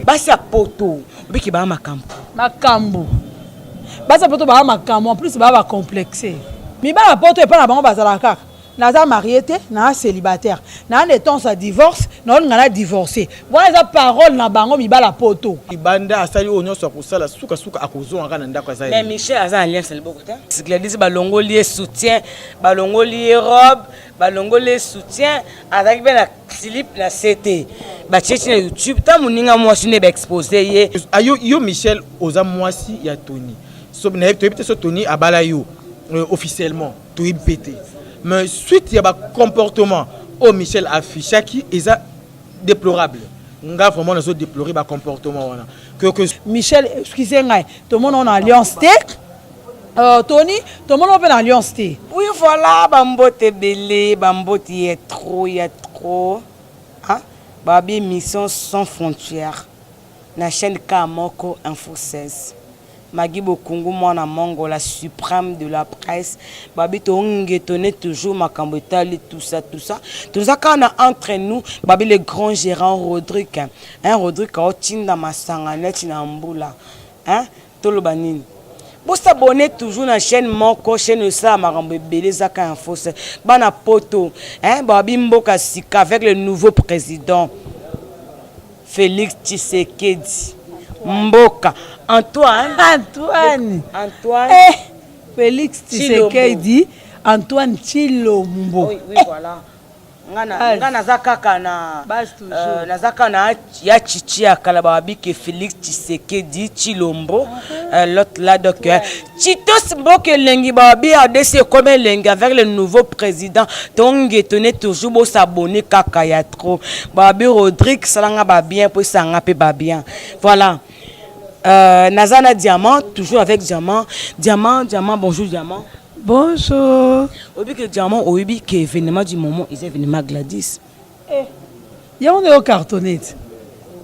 basi ya poto obiki ba makambo basi ya poto ba makambo en plus ba complexé mi ba poto et pas na bango bazala kaka naza marié te na célibataire na ne temps sa divorce na ngana divorcé voilà sa parole na bango mi ba la poto ibanda asali onyo so kusala suka akozo ngana ndako za mais Michel aza alliance le boko ta Gladys balongoli soutien balongoli robe balongoli soutien avec ben la slip na CT ba chechi na YouTube ta muninga mwasi ne ba exposer ye ayo yo Michel oza mwasi ya Tony so na to ebite so Tony abala yo officiellement to ebite mais suite ya ba comportement au Michel affichaki eza déplorable nga vraiment nazo déplorer ba comportement wana que Michel excusez-moi tout le monde en alliance te Tony tout le monde en alliance te oui voilà bambote belé bambote y a trop hein babi mission sans frontières na chaîne Kamoko Info 16 Magui Bokungu mwana mongo la suprême de la presse babi to ngetonné toujours makambo etali tout ça tout ça quand entre nous babi le grand gérant Rodrigue Rodrigue otinda masanga net na mbula hein tolo banini vous s'abonnez toujours na chaîne moko chaîne ça makambo belé zaka info bana poto hein babi mboka sika avec le nouveau président Félix Tshisekedi Mboka Antoine Félix Tshisekedi Antoine Chilombo oui voilà ngana zakaka na nazaka na ya chichi ya kalababi que Félix Tshisekedi Chilombo l'autre là donc Chitos Mboka lengi babi a décidé comme lengi avec le nouveau président donc étonné toujours beau s'abonner kaka ya trop babi Rodrigue salanga ba bien pour sanga pe ba bien voilà Nazana Diamant toujours avec Diamant bonjour Diamant. Bonjour. Obi que Diamant obi que événement du moment ils événement Gladys. Ya on est au cartonnette.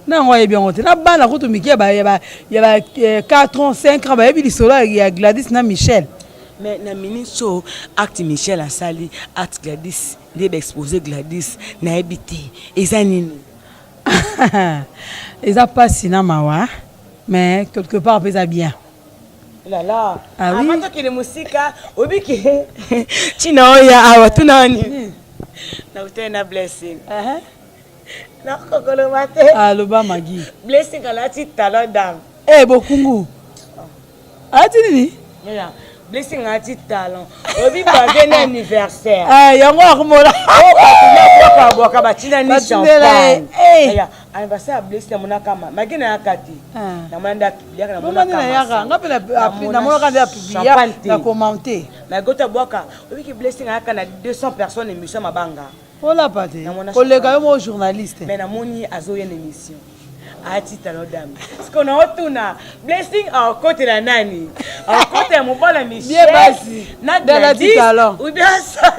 Na ngoye bien ote na bana ko to miki ya ba 4 ans 5 ans ba yebi lisolo ya Gladys na Michel. Mais na ministre acte Michel a sali acte Gladys les exposer Gladys na habité ezanini. Eza pas cinéma wa mais quelque part ça bien. Là là. Ah oui. Avant que les musiques obi que tina oya awa tunani. Na utena blessing. Na kokolo mate. Aloba Magi. Blessing ala ti talent dame. Bokungu. Ati nini? Yeah. Blessing a ti talent. Obi bagé na anniversaire. Yango akomola. Boka batina ni champagne. Anniversaire Blessing mona kama. Magina yakati. Na manda liaka na mona kama. Yaka ngape na mona kanda ya publier na commenter. Na gota boka. Obi ki Blessing aka na 200 personnes émission mabanga. Ola pate. Collègue yo mo journaliste. Mais na moni azo une émission. Ati talent dame. Parce qu'on a otuna Blessing à côté la nani. À côté mon bon ami Michel. Bien basi. Na Gladys talent. Ou bien ça.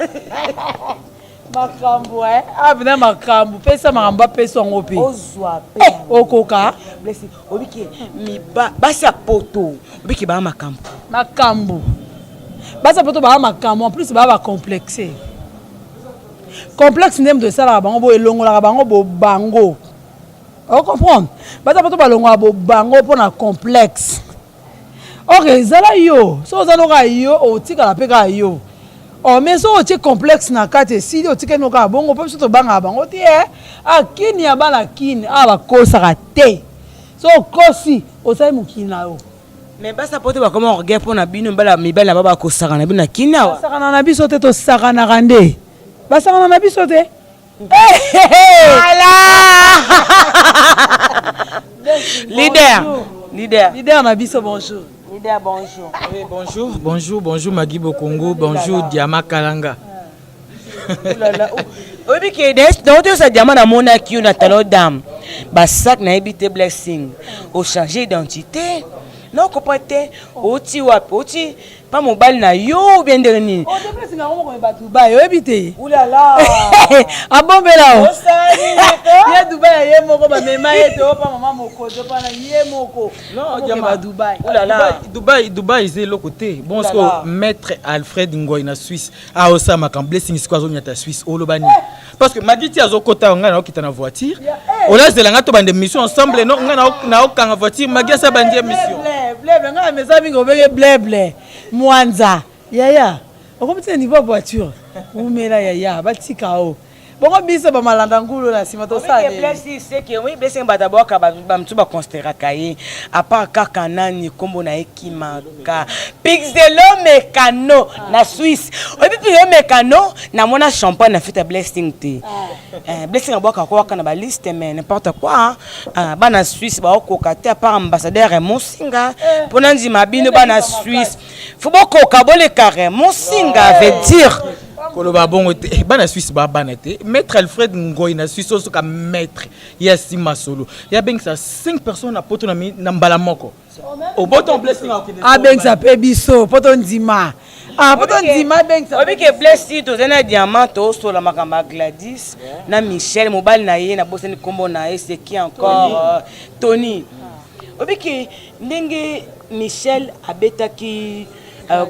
Makambo abina makambo pesa makambo pesa ngopi. Ozwa pe. Okoka. Blessing. Obiki mi ba basi poto. Obiki ba makambo. Makambo. Basi poto ba makambo en plus ba complexé. Complexe ndem de ça la bango bo elongo la bango bo bango. On comprend. Bata poto balongo bo bango pona complexe. OK, zala yo. So zanoka yo otika la peka yo. Oh mais so otie complexe na kate si otika no ka bongo pe so to banga bango ti akini ya bala kini aba kosa ka te. So kosi osai mukina yo. Mais basa poto ba comment regarde pona bino bala mibala baba ko saka na bino kina wa. Saka na biso te to saka na rande. Basa na biso te. Leader na biso bonjour. Leader bonjour. Oui, bonjour Magui Bokungu, bonjour Diama Kalanga. Obi ke donc ça Diama na mona ki na talent dame. Ba sac na habité Blessing. Au changer d'identité. Non comprendre oti wapi oti pas mobile na yo bien dernier. O de Blessing a ko ba Dubai yo habité. Oulala. Abombela o. Ya Dubai ye moko ba mema ete o pa mama moko to pa na ye moko. Non, Diama Dubai. Oulala. Dubai c'est le côté. Bon ce que maître Alfred Ngoy na Suisse a osama quand Blessing quoi zo nyata Suisse olobani. Parce que Magui ti azo kota nga na okita na voiture. On a zelanga to bande mission ensemble non na okanga voiture magia sa bande mission. Blé nga mes amis ngobenge blé Mwanza. Yaya. Okomite niveau voiture. Umela yaya batika o. Bongo biso ba malanda ngulu na sima to sa. Oui, blessé c'est que oui, blessé bataboka ba mtuba considérer kaye à part kaka nani kombo na ekimaka. Pixelo Mécano na Suisse. Obi Pixelo Mécano na mona champagne na fête blessing te. Blessing aboka ko kana ba liste mais n'importe quoi. Ba na Suisse ba okoka te à part ambassadeur Monsinga. Pona ndima bino ba na Suisse. Faut boko kabole carré Monsinga veut dire Koloba bongo te bana Suisse ba banate maître Alfred Ngoy na Suisse so ka maître ya sima solo ya beng ça 5 personnes na poto na mbala moko au bottom blessing a beng ça pe biso poto ndima poto ndima beng ça obi ke blessing to zena diamant to so la makamba Gladys na Michel mobile na ye na boseni kombo na ye c'est qui encore Tony obi ke ndenge Michel abetaki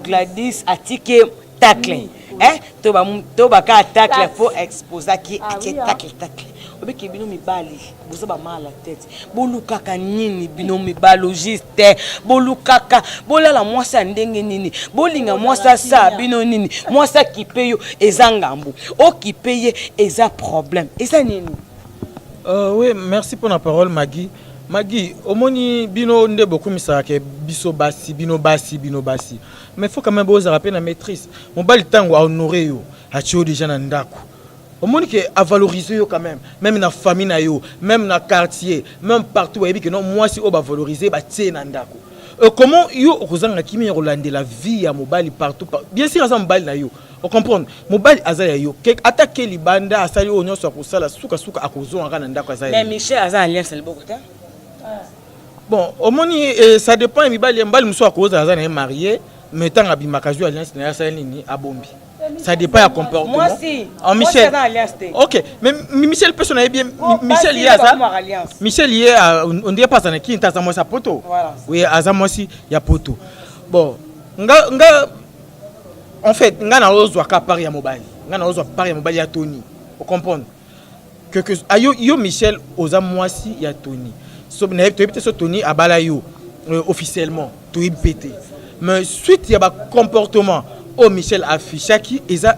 Gladys atike tacle toba ka tacle faut exposer qui tacle obiki bino mibali bozo ba mala tête bolukaka nini bino mibalo juste bolukaka bolala mwasa ndenge nini bolinga mwasa sa bino nini mwasa kipeyo ezangambu okipeye eza problème eza nini oui merci pour la parole Maggie, omoni bino nde beaucoup misake biso basi bino basi mais faut quand même beaux rappeler la maîtrise mon bal tango a honorer yo a tio déjà na ndako omoni que a valoriser yo quand même na famille na yo même na quartier même partout et que non moi si on va valoriser ba tie na ndako comment yo kozanga kimi rolande la vie ya mobali partout bien sûr ça mobali na yo on comprend mobali azaya yo attaquer libanda asali o nyoso ko sala suka akozo ngana na ndako azaya mais Michel azan alliance le beaucoup temps. Bon, au moni ça dépend mibali mbali muso akoza azana marié mais tant abimakazu alliance na ya nini abombi. Ça dépend à comportement. Moi si. En Michel. OK, mais Michel personne est bien Michel y a ça. Michel y a on dirait pas ça qui t'a moi sa poto. Voilà. Oui, azamo si ya poto. Bon, nga en fait, nga na ozwa ka pari ya mobile. Nga na ozwa pari ya mobile ya Tony. Vous comprenez que yo Michel oza mwasi ya Tony. So na peut-être so Tony abala yo officiellement to pété. Mais suite il y a ba comportement au Michel affichaki eza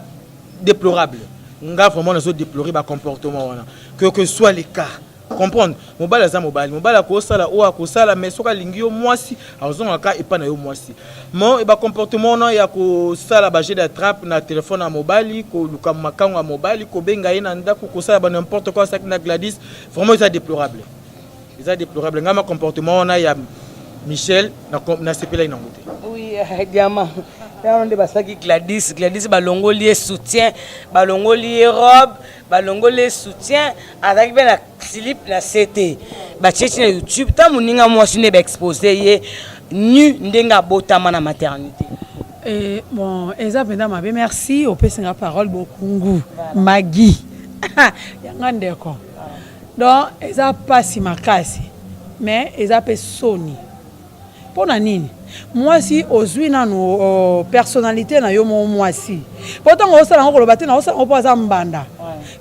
déplorable. Nga vraiment na so déplorer ba comportement wana. Que soit les cas. Comprendre mobile za mobile ko sala o ko sala mais soka lingi yo mwasi azonga ka epa na yo mwasi. Mon e ba comportement na ya ko sala ba jeu d'attrape na téléphone à mobile ko luka makango à mobile ko benga ina ndako ko sala ba n'importe quoi ça na Gladys vraiment c'est déplorable. C'est déplorable. Ngama comportement on a ya Michel na sepela ina ngote. Oui, diamant. Là on de basaki Gladys balongo lié soutien, balongo lié robe, balongo lié soutien avec ben la slip na CT. Ba tchechi na YouTube ta muninga mwasi ne ba exposer ye nu ndenga botama na maternité. Bon, eza penda mabe merci au pesinga parole bokungu Maggie. Yanga ndeko. Donc, eza pasi makasi. Mais eza pe soni. Pona nini? Moi si ozwi na no personnalité na yo moi si. Pourtant o sala ngolo bate na o sala opoza mbanda.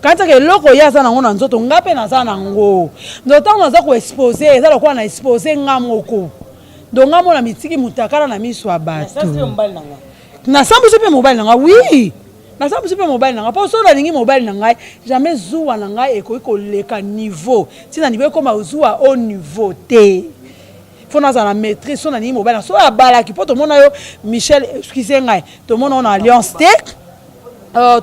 Kanta ke loko ya za na ngona nzoto ngape na za na ngo. Nzoto na za ko exposer eza lokwa na exposer ngamoko. Donc ngamo na mitiki mutakala na miso abatu. Ça c'est mobile nanga. Na sambu se pe mobile nanga oui. Na sambu se pe mobile nanga. Pa so na lingi mobile nanga jamais zuwa nanga eko leka niveau. Si na niveau comme zuwa au niveau T. Faut na la maîtrise son ani mobile so abala ki poto mona yo Michel excusez ngai to mona on alliance T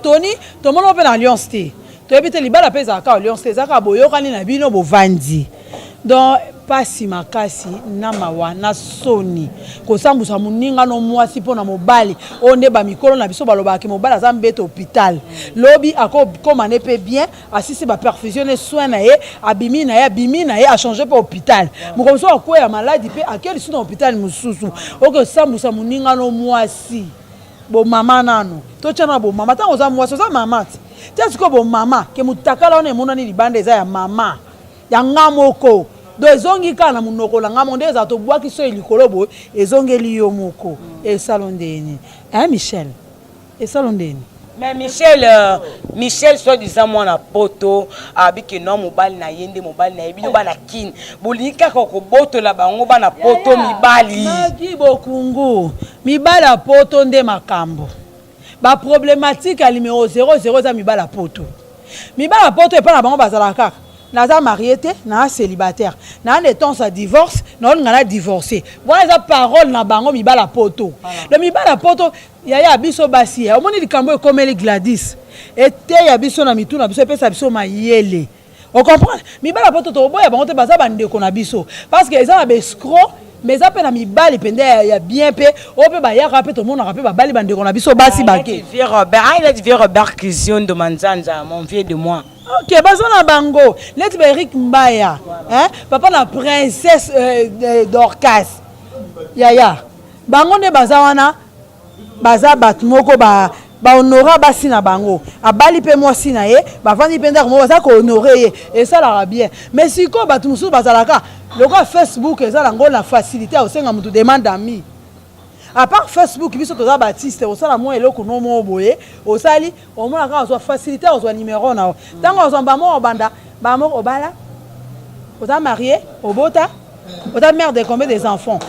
Tony to mona on alliance T to ebite libala pesa ka alliance T zaka boyo kani na bino bo vandi donc pasi makasi na mawa na soni ko sambusa muninga no mwasi pona mobali onde ba mikolo na biso baloba ki mobali za mbete hôpital lobi ako komane pe bien asisi ba perfusionner soin na ye abimi na ye a changer pe hôpital mukomso akwe ya maladie pe akeli sino hôpital mususu oko sambusa muninga no mwasi bo mama nano to tshana bo mama tango za mwasi za mama ti siko bo mama ke mutakala one monani libande za ya mama ya ngamoko do ezongi kana munoko la ngamo ndeza to bwaki so elikolobo ezongeli yo moko e salondeni Michel e salondeni Mais Michel soit disant moi na poto abiki non mobile na yende mobile na ebino ba na kin bolika ko boto la bango ba na poto mibali maki bokungu mibali ya poto nde makambo ba problématique à numéro 00 za mibali ya poto et pas na bango bazala kaka naza marié te na célibataire na ne temps à divorce na ngana divorcé voilà za parole na bango mibali ya poto le mibali ya poto ya biso basi ya omoni likambo ekomeli Gladys ete ya biso na mitu na biso epesa biso mayele on comprend mibali ya poto to boya bango te baza bandeko na biso parce que eza na bescro mais ça na mibali pende ya bien pe o pe ba ya rapé to mona rapé ba bali bandeko na biso basi bake vieux Robert Christian de Manzanza mon vieux de moi. Ok, bazana bango. Let Eric Mbaya, hein? Papa la princesse d'Orcas. Ya. Bango ne bazawana baza batmoko ba honora basi na bango. Abali pe moi sina ye, ba vandi penda mo baza ko honorer ye et ça la bien. Mais siko batmusu bazalaka, le quoi Facebook ezala ngo la facilité au senga mutu demande ami. À part Facebook, biso toza Baptiste, au sala mo eloko no mo boye, au sali, au moins quand on facilité au numéro na. Tant on ba mo banda, ba mo obala. Au ta marié, au bota, au ta mère de combien des enfants.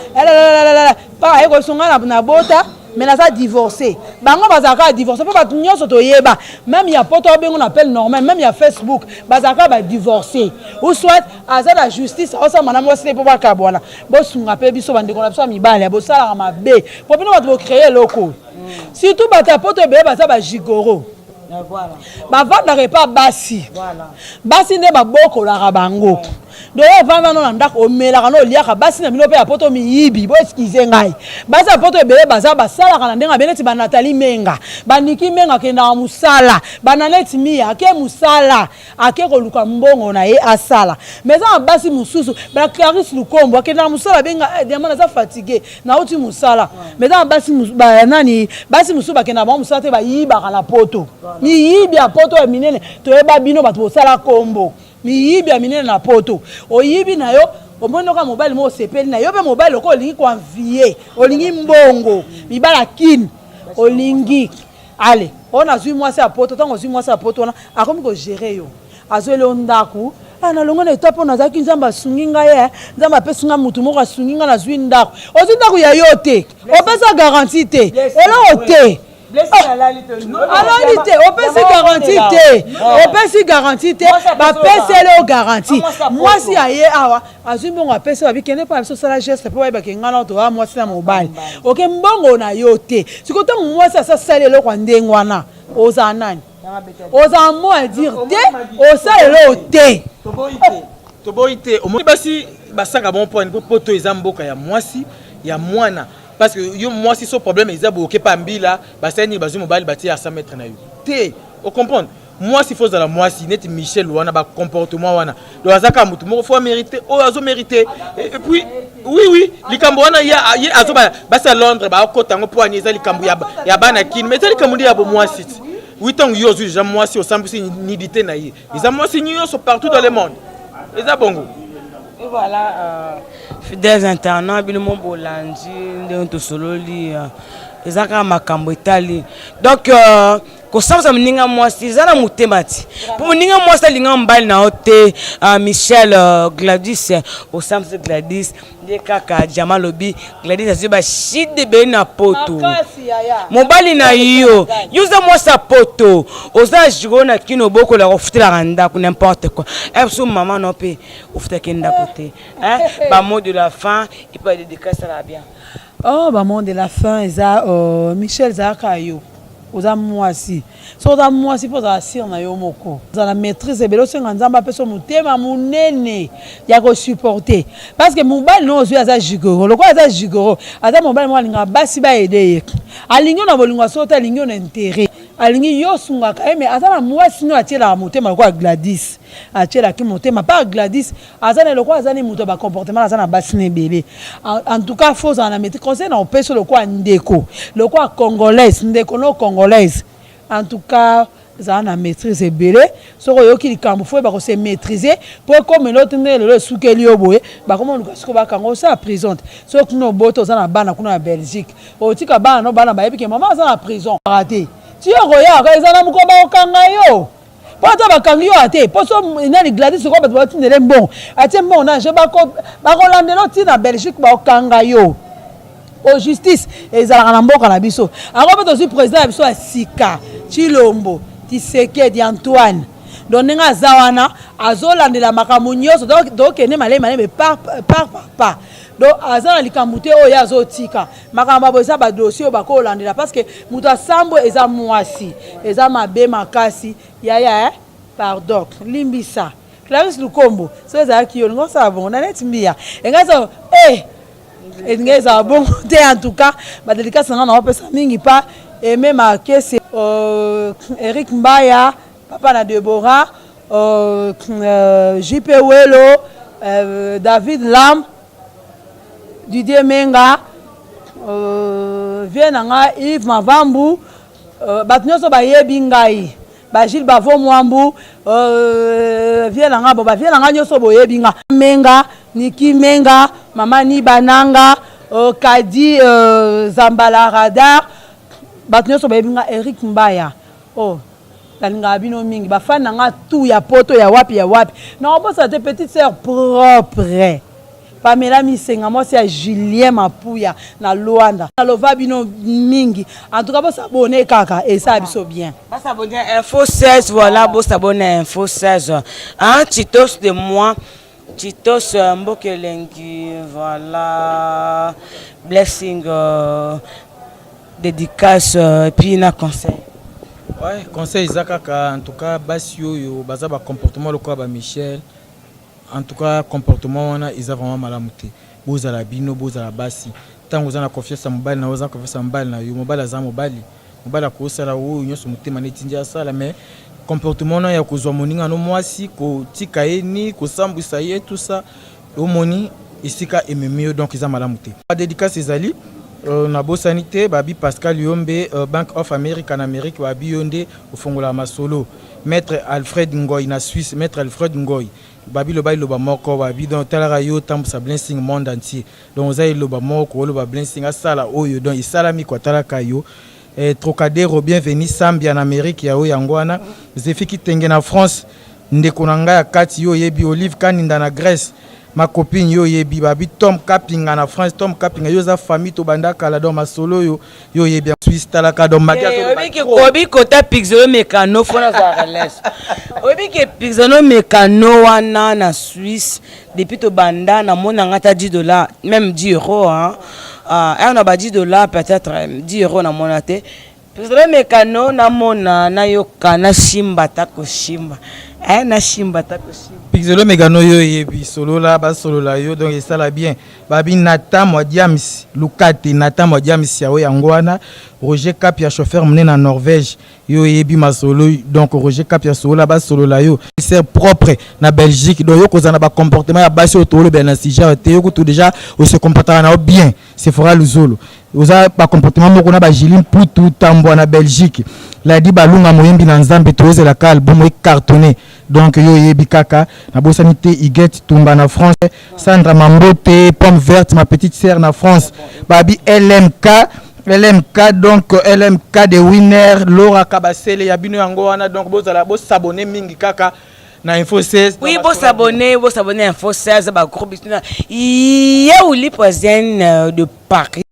Pas eko songa na bota, mais na ça divorcé. Bango bazaka divorcé, pas ba nyonso to yeba. Même il y a poto bengo on appelle normal, même il y a Facebook, bazaka ba divorcé. Ou soit aza la justice, o sa mana mo sile po ba kabwana. Bo sunga pe biso bande ko na biso mibale, bo sala ma be. Po bino ba créer loko. Surtout ba ta poto be ba za ba jigoro. Voilà. Ba vanda pas basi. Voilà. Basi ne ba boko la bango. Doyo vanda no ndako omela kana oliaka basi na bino pe apoto miyibi bo excuse ngai basi apoto ebele baza basala kana ndenga beneti ba Nathalie Menga baniki Menga kenda musala bananeti mia ake musala ake koluka mbongo na ye asala mais ça basi mususu ba Clarisse Lukombo kenda musala benga diamana za fatigué na uti musala mais ça basi ba nani basi mususu ba kenda ba musala te ba yiba kana poto miyibi apoto eminene to eba bino bato bosala kombo miyibi aminene na poto oyibi na yo omoni ka mobile mo sepeli na yo pe mobile ko olingi ko envier olingi mbongo mibala kin olingi allez on a zui moi ça poto tango zui moi ça poto na akomi ko gérer yo azwele ondaku ana longo na etapo na zaki nzamba sunginga ye nzamba pesunga mutu moko sunginga na zui ndaku ozi ndaku ya yo te opesa garantie te elo te alalité, on peut se garantir, bah pèse garantie. Moi si aïe awa, azumi on appelle ça, qui n'est pas ça la geste pour que ngana to moi c'est na mobile. OK mbongo na yote. Si quand moi ça sale le kwande ngwana, ozanani. Ozamo à dire te, osale le te. Toboite, au moins basi basaka bon point pour poto ezamboka ya mwasi ya mwana. Parce que yo moi si ce problème ils a bloqué pas mbila basani bazu mobile bati à 100 mètres na yo té on comprend moi si faut la moi si net Michel wana ba comportement wana do azaka mutu mo faut mériter o azo mériter et puis oui likambo wana ya azo ba basa Londres ba kotango po ani za likambo ya bana kin mais likambo ya bo moi si 8 ans yo déjà moi si au semble si nidité na yi ils a moi si nyo so partout dans le monde ils a bongo. Et voilà, fidèles internautes, Bilmo Bolandi, Ndento Sololi, Ezaka Makambo Itali. Donc, quand ça me ninga moi, c'est ça la moutemati. Pour ninga moi, c'est l'inga mbal na hote Michel Gladys, au Sam's Gladys, des kaka Jamalobi, Gladys azuba shit de be na poto. Mobali na yo, yuza moi sa poto. Oza jigona kino boko la ofute la randa ku n'importe quoi. Epso maman no pe ofute kenda côté. Hein? Ba mot de la fin, il peut dédicacer ça va bien. Oh, ba mot de la fin, eza Michel Zakayo. Oza mwasi so oza mwasi po za sir na yo moko za la maîtrise belo senga nzamba peso mutema munene ya ko supporter parce que mobile no ozwi aza jigoro lokwa aza jigoro aza mobile mo alinga basi ba aider alingi na bolinga so ta alingi na intérêt alingi yo sunga ka mais aza na mwasi no atiela mutema lokwa Gladys atiela ki mutema pas Gladys aza na lokwa aza ni muto ba comportement aza na basi ne bébé en tout cas faut en mettre conseil na peso lokwa ndeko lokwa congolaise ndeko no congolaise en tout cas ça na maîtrise belé soko yoki likambo fo ba ko se maîtriser pour comme l'autre le soukeli oboye ba comme on ko ba kango ça prison soko no boto za na bana kuna na Belgique o tika bana no bana ba ebi ke maman za na prison raté ti yo koya ka eza na moko bakokanga yo po ata bakangi yo ate po so nani Gladys ko bato batindele mbongo atie mbongo na je bakolandela otina Belgique bakokanga yo o justice ezalaka na mboka na biso ango mpe tozwi président ya biso ya sika Chilombo Tshisekedi Antoine donc ndenge aza wana azolandela makambo nyonso tokende malemi par donc aza na likambo te oyo azotika makambo abo eza badossier oyo bakolandela parce que moto asambo eza mwasi eza mabe makasi yaya pardon limbisa Clarisse Lukombo so ezalaki yo ningo osala bongo na neti mbia engaso ezala bongo te en tout cas badelikasi nanga na opesa mingi pa Aimé Makese Eric Mbaya Papa na Deborah JP Welo David Lam Didier Menga Vienanga Yves Mavambu bato nyonso bayebi ngai ba Gilles Bavo Mwambu Vienanga bo ba Vienanga nyonso boyebi nga Menga Niki Menga Mama Ni Bananga Kadi Zambala Radar bato nyonso bayebi nga Eric Mbaya talinga bino mingi bafana nga tout ya poto ya wapi na obosa te petite sœur propre Pamela Misenga moi c'est Julien Mapuya na Luanda na lova bino mingi en tout cas bo s'abonner kaka et ça biso bien ba s'abonner info 16 voilà bo s'abonner info 16 hein Titos de moi Titos Mbokelengi voilà blessing dédicace puis na conseil. Ouais, conseil Zakaka en tout cas basio yo baza ba comportement le quoi ba Michel en tout cas comportement on a ils ont vraiment malamuté boza la bino boza la basi tant vous en confiance en mobile na oza confiance en mobile na yo mobile za mobile ko sala wo nyoso mutema netinja sala mais comportement na ya kozwa moninga no mwasi ko tika eni ko sambwisa ye tout ça au moni isika ememio donc ils ont malamuté pas dédicace ezali na bosanité babi Pascal Yombe Bank of America en Amérique babi yonde au fongola masolo maître Alfred Ngoy na Suisse maître Alfred Ngoy babi lo bayi lo ba moko babi donc talara yo tambusa blessing monde entier donc oza lo ba moko lo ba blessing asala oyo donc isalami kwa talaka yo Trocadéro bienvenue Zambia en Amérique ya oyo yangwana zefiki tenge na France ndeko na ngai ya kati yo yebi Olive Kaninda na Grèce ma copine yo yebi babi Tom Kapinga na France Tom Kapinga yo za famille to bandaka la do masolo yo yebi Suisse talaka do magia obi kota Pixelo Mekano fona za relève obi ke Pixelo Mekano wana na Suisse depuis to banda na mona ngata $10 même €10 hein on a ba $10 peut-être €10 na mona te Pixelo Mekano na mona na yo kana shimba tako shimba na shimba tako shimba Pixelo Megano yo yebi solo la ba solo la yo donc ça la bien babi Nathan Modiamis Lukate Nathan Modiamis ya yangwana Roger Kapia chauffeur mené na Norvège yo yebi masolo donc Roger Kapia solo la ba solo la yo c'est propre na Belgique donc yo kozana ba comportement ya basi otolo ben na sija te yo tout déjà o se comporter na bien c'est fera luzolo oza ba comportement moko na ba Jilim Putu tambwa na Belgique la di balunga moyembi na Nzambe toze la ka album e cartonné donc yo yebi kaka na bosanité Iguette Tumba na France Sandra Mambote Pomme Verte ma petite sœur na France babi LMK donc LMK de winner Laura Kabasele ya bino yango wana donc bozala bo s'abonner mingi kaka na info 16 oui bo s'abonner info 16 ba groupe ya Uli Poison de Paris